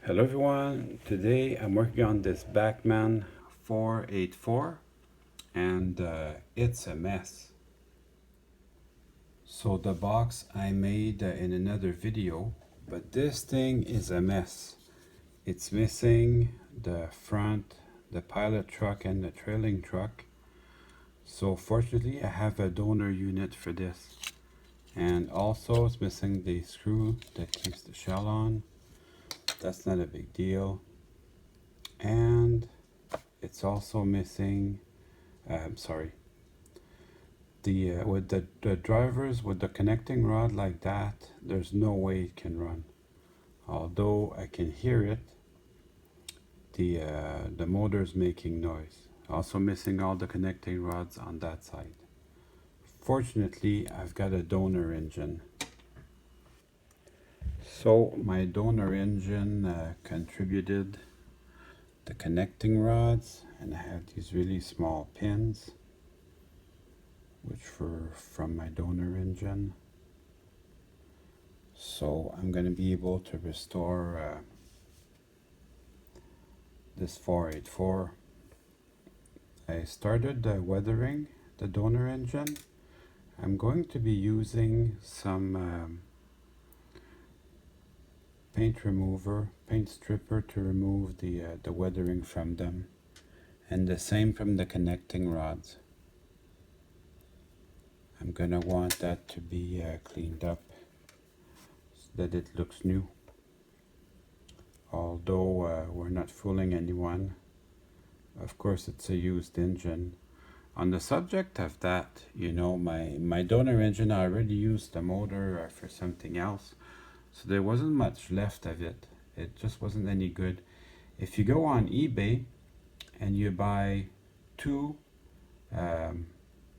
Hello everyone, today I'm working on this Bachmann 484 and it's a mess. So the box I made in another video, but this thing is a mess. It's missing the front, the pilot truck and the trailing truck. So fortunately I have a donor unit for this. And also it's missing the screw that keeps the shell on. That's not a big deal. And it's also missing, sorry, with the drivers with the connecting rod like that, there's no way it can run. Although I can hear it, the motor's making noise. Also missing all the connecting rods on that side. Fortunately, I've got a donor engine. So my donor engine contributed the connecting rods, and I have these really small pins which were from my donor engine. So I'm going to be able to restore this 484. I started weathering the donor engine. I'm going to be using some paint remover, paint stripper to remove the weathering from them, and the same from the connecting rods. I'm gonna want that to be cleaned up so that it looks new. Although we're not fooling anyone, of course it's a used engine. On the subject of that, you know, my donor engine, I already used the motor for something else, so there wasn't much left of it. It just wasn't any good. If you go on eBay and you buy two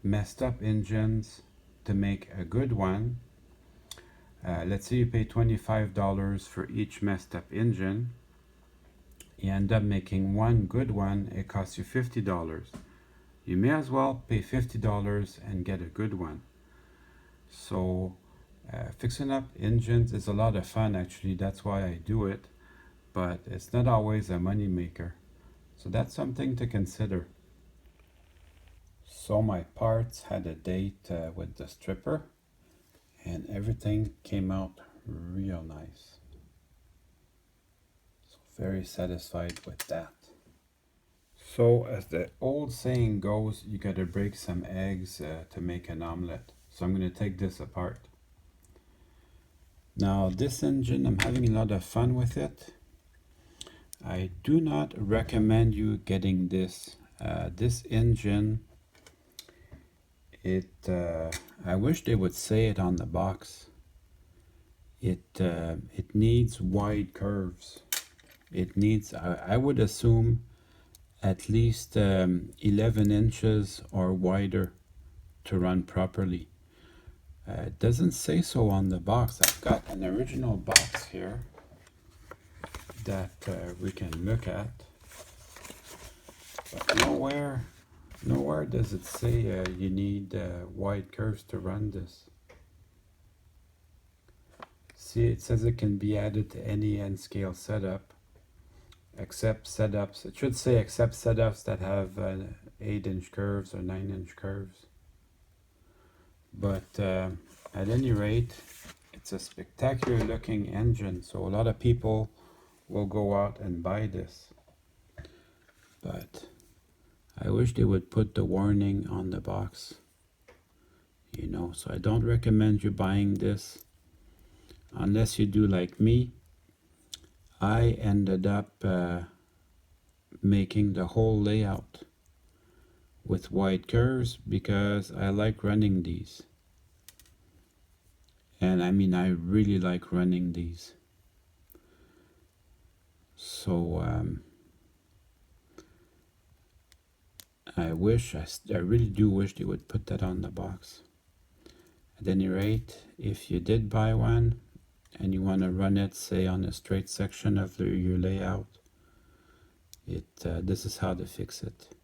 messed up engines to make a good one, let's say you pay $25 for each messed up engine, you end up making one good one, it costs you $50. You may as well pay $50 and get a good one. So fixing up engines is a lot of fun, actually. That's why I do it, but it's not always a money maker. So that's something to consider. So my parts had a date with the stripper, and everything came out real nice. So very satisfied with that. So as the old saying goes, you gotta break some eggs to make an omelette. So I'm gonna take this apart. Now this engine, I'm having a lot of fun with it. I do not recommend you getting this. This engine, I wish they would say it on the box. It needs wide curves. It needs, I would assume, at least 11 inches or wider to run properly. It doesn't say so on the box. I've got an original box here that we can look at, but nowhere does it say you need wide curves to run this. See, it says it can be added to any N scale setup, except setups. It should say except setups that have 8-inch curves or 9-inch curves. But at any rate, it's a spectacular looking engine, so a lot of people will go out and buy this. But I wish they would put the warning on the box, you know. So I don't recommend you buying this unless you do like me. I ended up making the whole layout with wide curves because I like running these. And I mean, I really like running these. So I really do wish they would put that on the box. At any rate, if you did buy one and you want to run it, say on a straight section of your layout, this is how to fix it.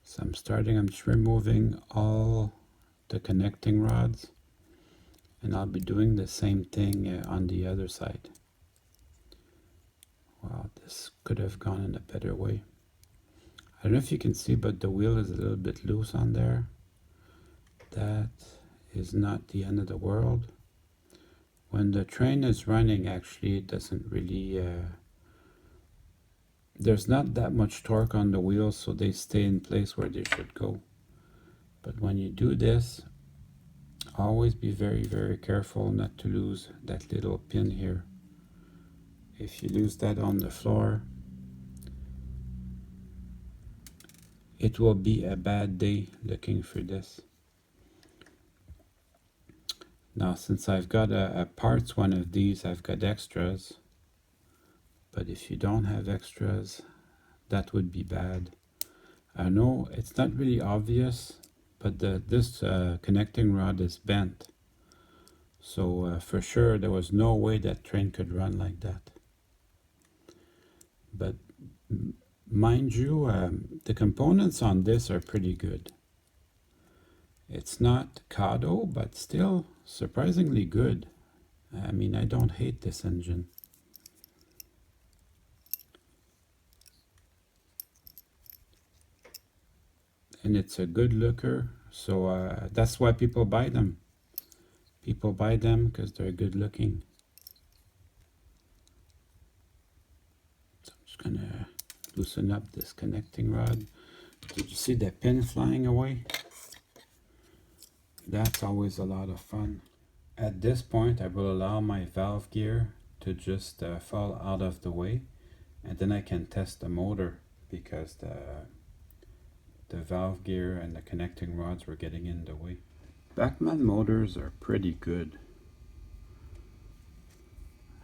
So I'm just removing all the connecting rods, And I'll be doing the same thing on the other side. Wow, this could have gone in a better way. I don't know if you can see, but the wheel is a little bit loose on there. That is not the end of the world. When the train is running, actually, it doesn't really... there's not that much torque on the wheels, so they stay in place where they should go. But when you do this, always be very, very careful not to lose that little pin here. If you lose that on the floor, it will be a bad day looking for this. Now, since I've got a parts one of these, I've got extras. But if you don't have extras, that would be bad. I know it's not really obvious, but this connecting rod is bent. So for sure, there was no way that train could run like that. But mind you, the components on this are pretty good. It's not Kado, but still surprisingly good. I mean, I don't hate this engine. And it's a good looker, so that's why people buy them. People buy them because they're good looking. So I'm just gonna loosen up this connecting rod. Did you see the pin flying away? That's always a lot of fun. At this point, I will allow my valve gear to just fall out of the way, and then I can test the motor, because the valve gear and the connecting rods were getting in the way. Bachmann motors are pretty good.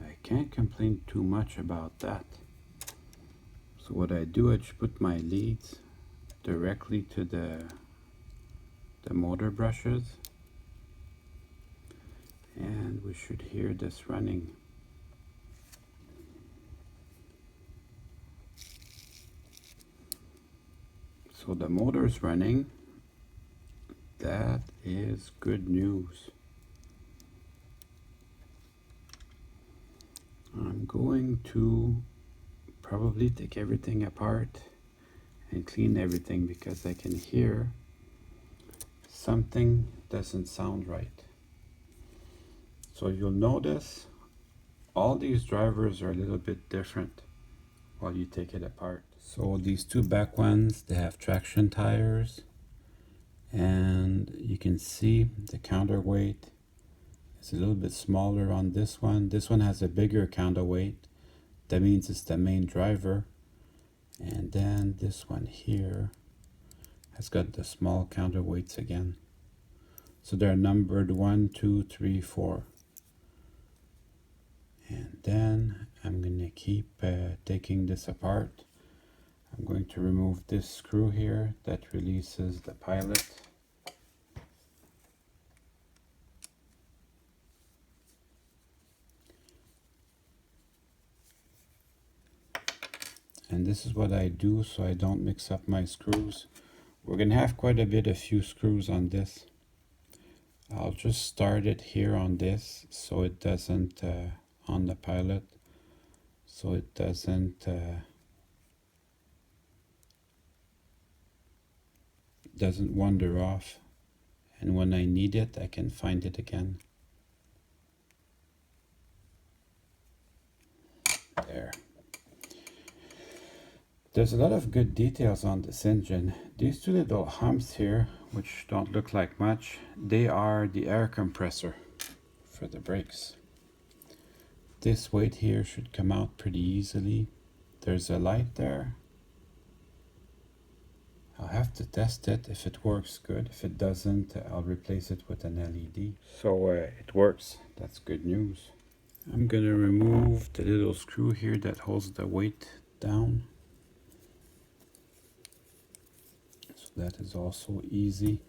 I can't complain too much about that. So what I do, I just put my leads directly to the motor brushes, and we should hear this running. So the motor's running. That is good news. I'm going to probably take everything apart and clean everything, because I can hear something doesn't sound right. So you'll notice all these drivers are a little bit different while you take it apart. So these two back ones, they have traction tires, and you can see the counterweight is a little bit smaller on this one. This one has a bigger counterweight. That means it's the main driver. And then this one here has got the small counterweights again. So they're numbered 1, 2, 3, 4. And then I'm going to keep taking this apart. I'm going to remove this screw here that releases the pilot. And this is what I do so I don't mix up my screws. We're going to have quite a few screws on this. I'll just start it here on this so it doesn't, on the pilot, so it doesn't wander off. And when I need it, I can find it again. There. There's a lot of good details on this engine. These two little humps here, which don't look like much, they are the air compressor for the brakes. This weight here should come out pretty easily. There's a light there. I'll have to test it. If it works, good. If it doesn't, I'll replace it with an LED. So it works. That's good news. I'm gonna remove the little screw here that holds the weight down. So that is also easy.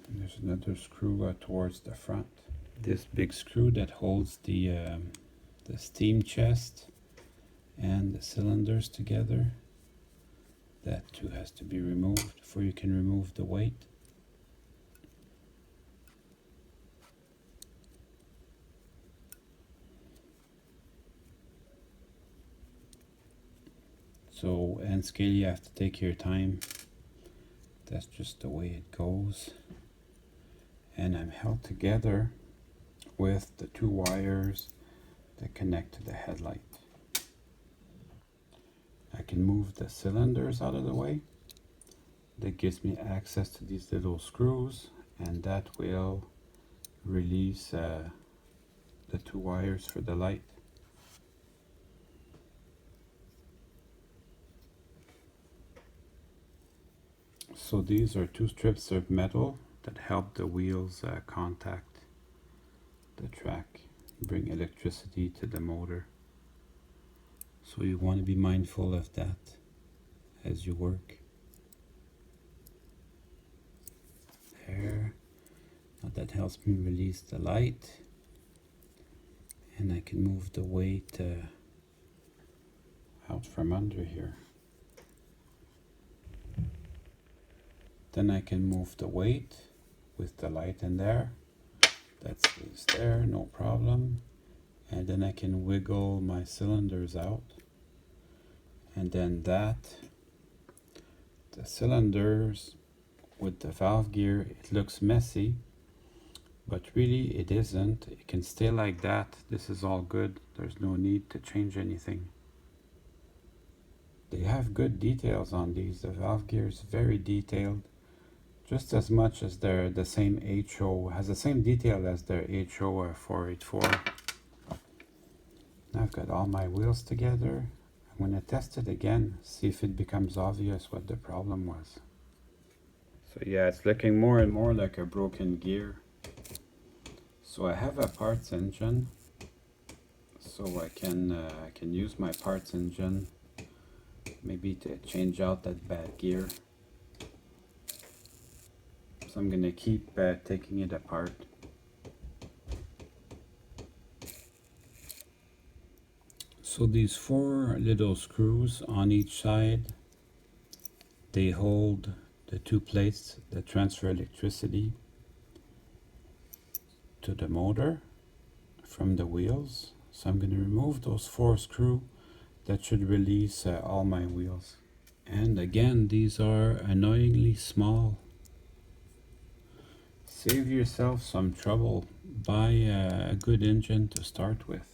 And there's another screw towards the front. This big screw that holds the steam chest and the cylinders together. That too has to be removed before you can remove the weight. So, and scale, you have to take your time. That's just the way it goes. And I'm held together with the 2 wires that connect to the headlight. I can move the cylinders out of the way. That gives me access to these little screws, and that will release the 2 wires for the light. So these are 2 strips of metal that help the wheels contact the track, bring electricity to the motor. So you want to be mindful of that as you work. There. Now that helps me release the light, and I can move the weight out from under here. Then I can move the weight with the light in there. That stays there, no problem. And then I can wiggle my cylinders out. And then the cylinders with the valve gear, it looks messy, but really it isn't. It can stay like that. This is all good. There's no need to change anything. They have good details on these. The valve gear is very detailed, just as much as the same HO, has the same detail as their HO 484. Now I've got all my wheels together. I'm going to test it again, see if it becomes obvious what the problem was. So yeah, it's looking more and more like a broken gear. So I have a parts engine, so I can use my parts engine maybe to change out that bad gear. So I'm going to keep taking it apart. So these 4 little screws on each side, they hold the 2 plates that transfer electricity to the motor from the wheels. So I'm going to remove those 4 screws. That should release all my wheels. And again, these are annoyingly small. Save yourself some trouble. Buy a good engine to start with.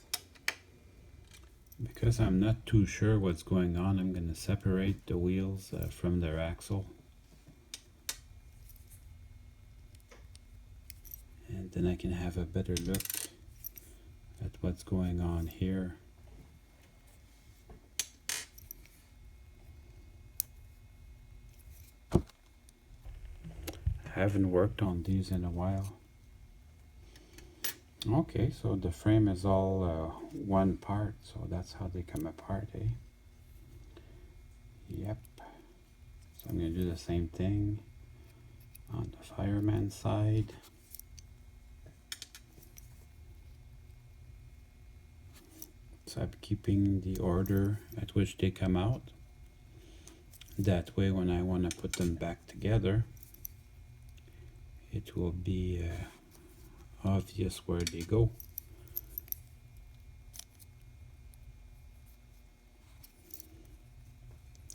Because I'm not too sure what's going on, I'm going to separate the wheels from their axle. And then I can have a better look at what's going on here. I haven't worked on these in a while. Okay, so the frame is all one part, so that's how they come apart, eh? Yep. So I'm going to do the same thing on the fireman side. So I'm keeping the order at which they come out. That way, when I want to put them back together, it will be obvious where they go.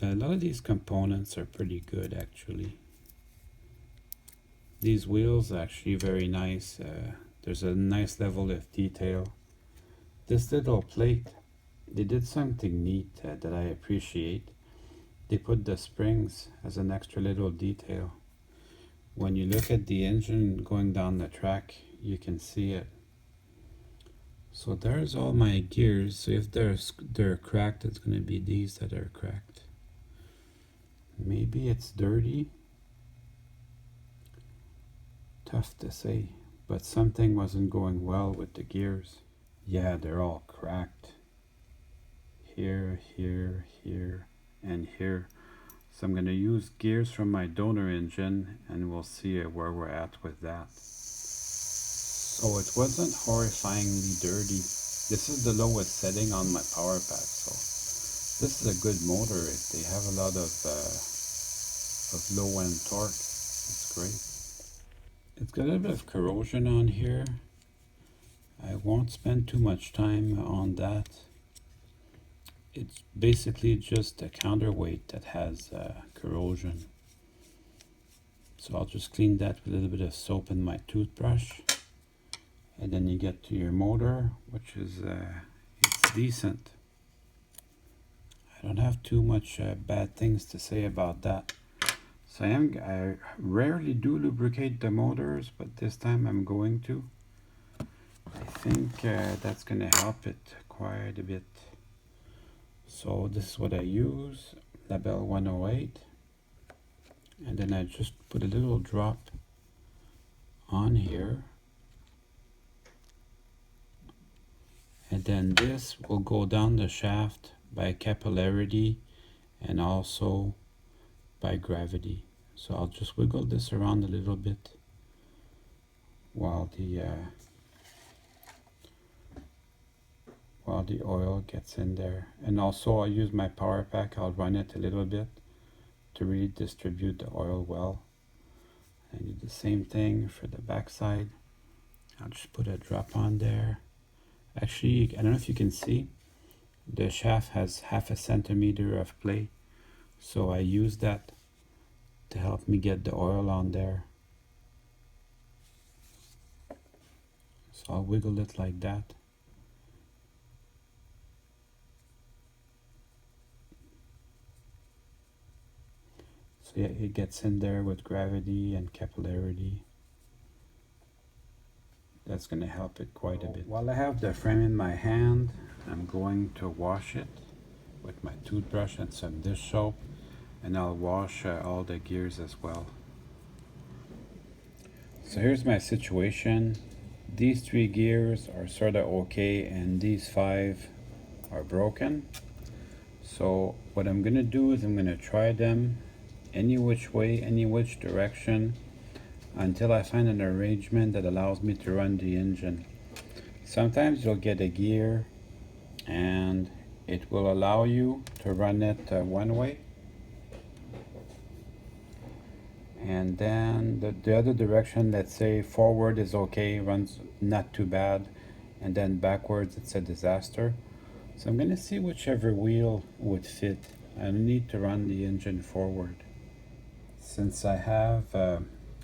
A lot of these components are pretty good, actually. These wheels are actually very nice. There's a nice level of detail. This little plate, they did something neat that I appreciate. They put the springs as an extra little detail. When you look at the engine going down the track, you can see it. So there's all my gears. So if they're cracked, it's going to be these that are cracked. Maybe it's dirty. Tough to say, but something wasn't going well with the gears. Yeah, they're all cracked. Here, here, here, and here. So I'm going to use gears from my donor engine, and we'll see where we're at with that. So it wasn't horrifyingly dirty. This is the lowest setting on my power pack, so this is a good motor. They have a lot of of low end torque. It's great. It's got a little bit of corrosion on here. I won't spend too much time on that. It's basically just a counterweight that has corrosion. So I'll just clean that with a little bit of soap and my toothbrush. And then you get to your motor, which is it's decent. I don't have too much bad things to say about that. So I rarely do lubricate the motors, but this time I'm going to. I think that's going to help it quite a bit. So this is what I use, Label 108. And then I just put a little drop on here. And then this will go down the shaft by capillarity and also by gravity. So I'll just wiggle this around a little bit while the oil gets in there. And also I'll use my power pack. I'll run it a little bit to really distribute the oil well. I do the same thing for the back side. I'll just put a drop on there. Actually, I don't know if you can see, the shaft has 1/2 centimeter of play, so I use that to help me get the oil on there. So I'll wiggle it like that. So yeah, it gets in there with gravity and capillarity. That's going to help it quite a bit. While I have the frame in my hand, I'm going to wash it with my toothbrush and some dish soap, and I'll wash all the gears as well. So here's my situation. These 3 gears are sort of okay, and these 5 are broken. So what I'm going to do is I'm going to try them any which way, any which direction, until I find an arrangement that allows me to run the engine. Sometimes you'll get a gear and it will allow you to run it one way, and then the other direction, let's say forward is okay, runs not too bad, and then backwards it's a disaster. So I'm going to see whichever wheel would fit. I need to run the engine forward. Since I have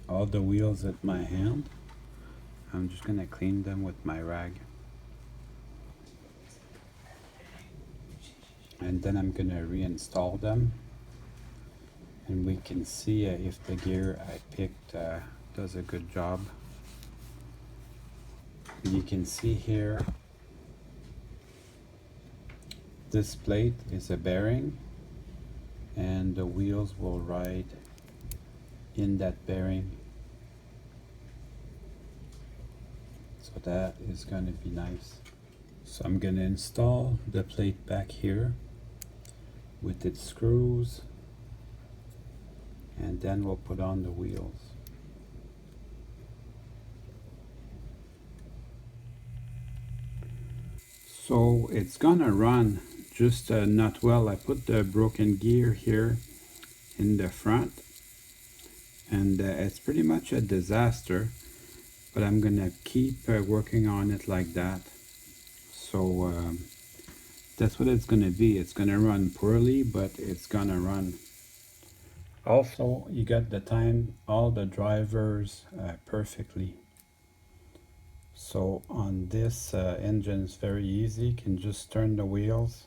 all the wheels at my hand, I'm just going to clean them with my rag. And then I'm going to reinstall them. And we can see if the gear I picked does a good job. You can see here, this plate is a bearing, and the wheels will ride in that bearing. So that is going to be nice. So I'm going to install the plate back here with its screws, and then we'll put on the wheels. So it's gonna run just not well. I put the broken gear here in the front, and it's pretty much a disaster, but I'm gonna keep working on it like that. So that's what it's gonna be. It's gonna run poorly, but it's gonna run. Also, you got the time all the drivers perfectly. So on this engine, it's very easy. You can just turn the wheels.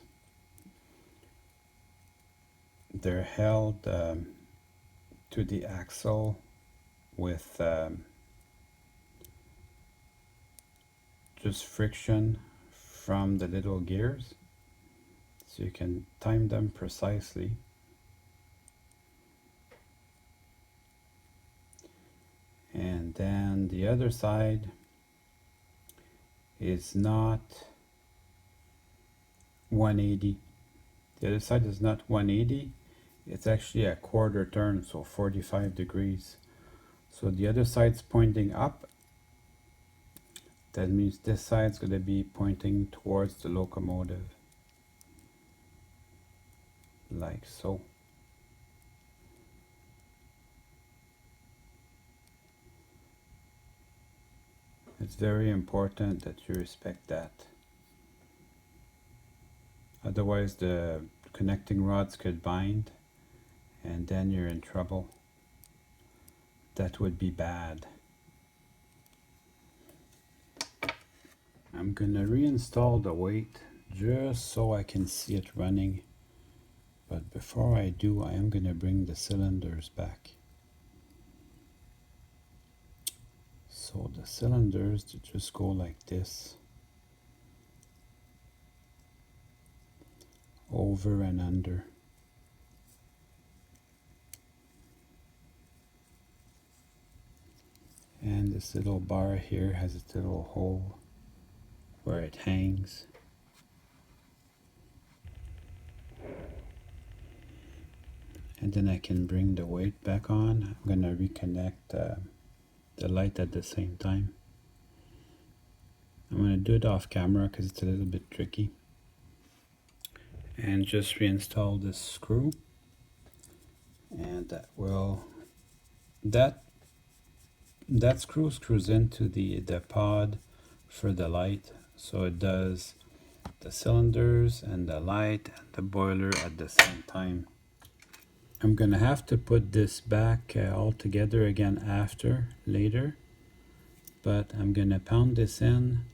They're held to the axle with just friction from the little gears, so you can time them precisely. And then the other side is not 180. The other side is not 180. It's actually a quarter turn, so 45 degrees. So the other side's pointing up. That means this side's going to be pointing towards the locomotive, like so. it's very important that you respect that. Otherwise the connecting rods could bind and then you're in trouble. That would be bad. I'm gonna reinstall the weight just so I can see it running. But before I do, I am gonna bring the cylinders back. So the cylinders just go like this, over and under. And this little bar here has its little hole where it hangs. And then I can bring the weight back on. I'm gonna reconnect the light at the same time. I'm gonna do it off camera because it's a little bit tricky. And just reinstall this screw. And that screw screws into the pod for the light, so it does the cylinders and the light and the boiler at the same time. I'm gonna have to put this back all together again later, but I'm gonna pound this in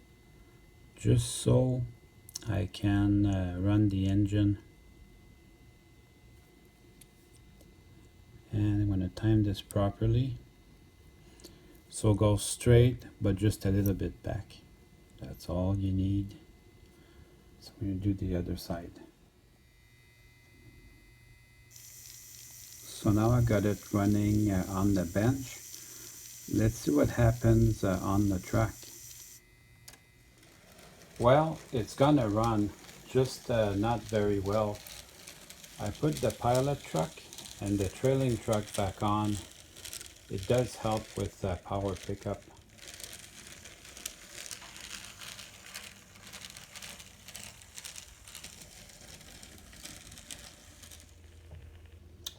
just so I can run the engine. And I'm gonna time this properly. So go straight, but just a little bit back. That's all you need. So I'm going to do the other side. So now I got it running on the bench. Let's see what happens on the track. Well, it's gonna run, just not very well. I put the pilot truck and the trailing truck back on. It does help with power pickup.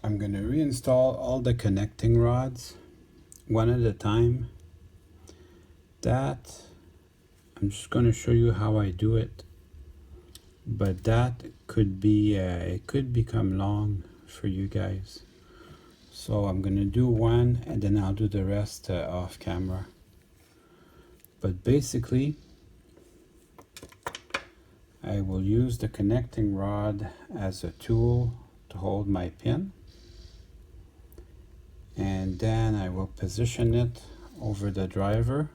I'm going to reinstall all the connecting rods one at a time. I'm just going to show you how I do it. But that could be, it could become long for you guys. So I'm going to do one and then I'll do the rest off camera. But basically, I will use the connecting rod as a tool to hold my pin. And then I will position it over the driver,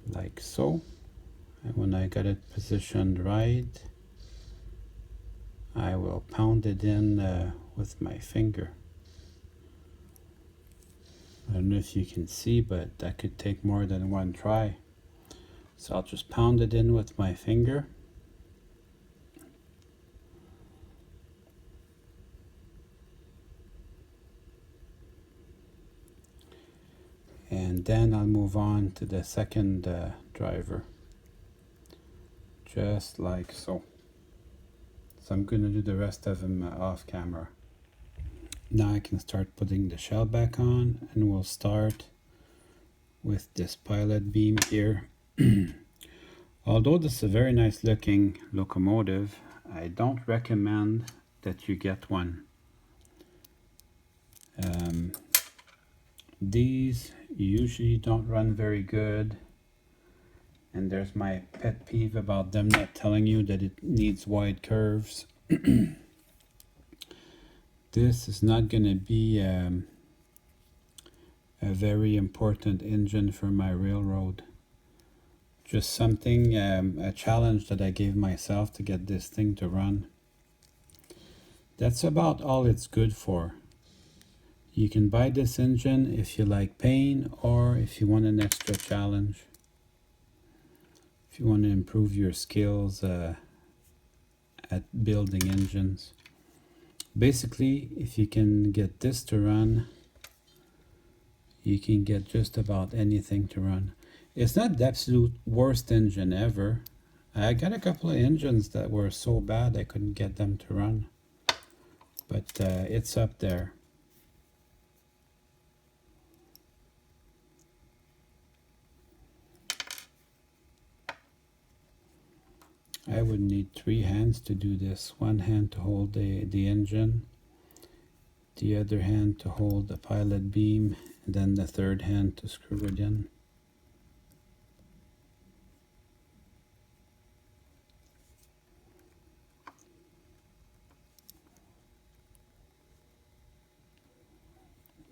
like so. And when I got it positioned right, I will pound it in with my finger. I don't know if you can see, but that could take more than one try. So I'll just pound it in with my finger. And then I'll move on to the second driver. Just like so. So I'm going to do the rest of them off camera. Now I can start putting the shell back on, and we'll start with this pilot beam here. Although this is a very nice looking locomotive, I don't recommend that you get one. These usually don't run very good, and there's my pet peeve about them not telling you that it needs wide curves. This is not going to be a very important engine for my railroad. Just something, a challenge that I gave myself to get this thing to run. That's about all it's good for. You can buy this engine if you like pain or if you want an extra challenge. If you want to improve your skills at building engines. Basically, if you can get this to run, you can get just about anything to run. It's not the absolute worst engine ever. I got a couple of engines that were so bad I couldn't get them to run. But it's up there. I would need 3 hands to do this. One hand to hold the engine, the other hand to hold the pilot beam, and then the third hand to screw it in.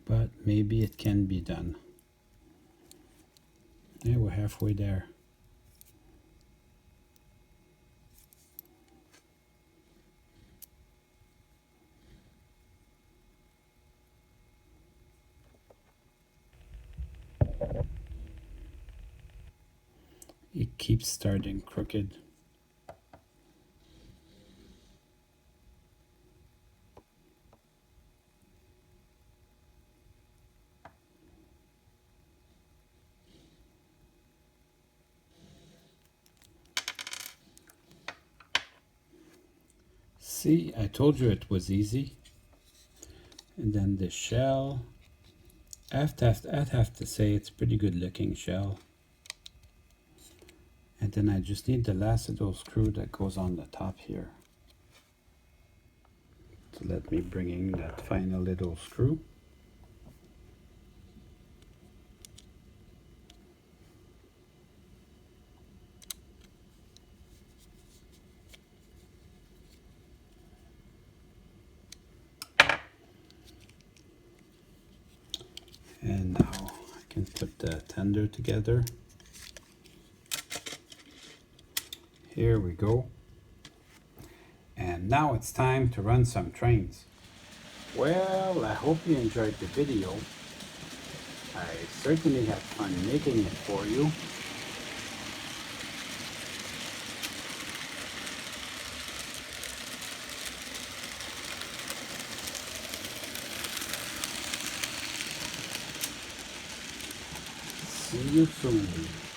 But maybe it can be done. Yeah, we're halfway there. It keeps starting crooked. See, I told you it was easy. And then the shell, I'd have to say it's pretty good looking shell. And then I just need the last little screw that goes on the top here. So let me bring in that final little screw. And now I can put the tender together. Here we go. And now it's time to run some trains. Well, I hope you enjoyed the video. I certainly had fun making it for you. See you soon.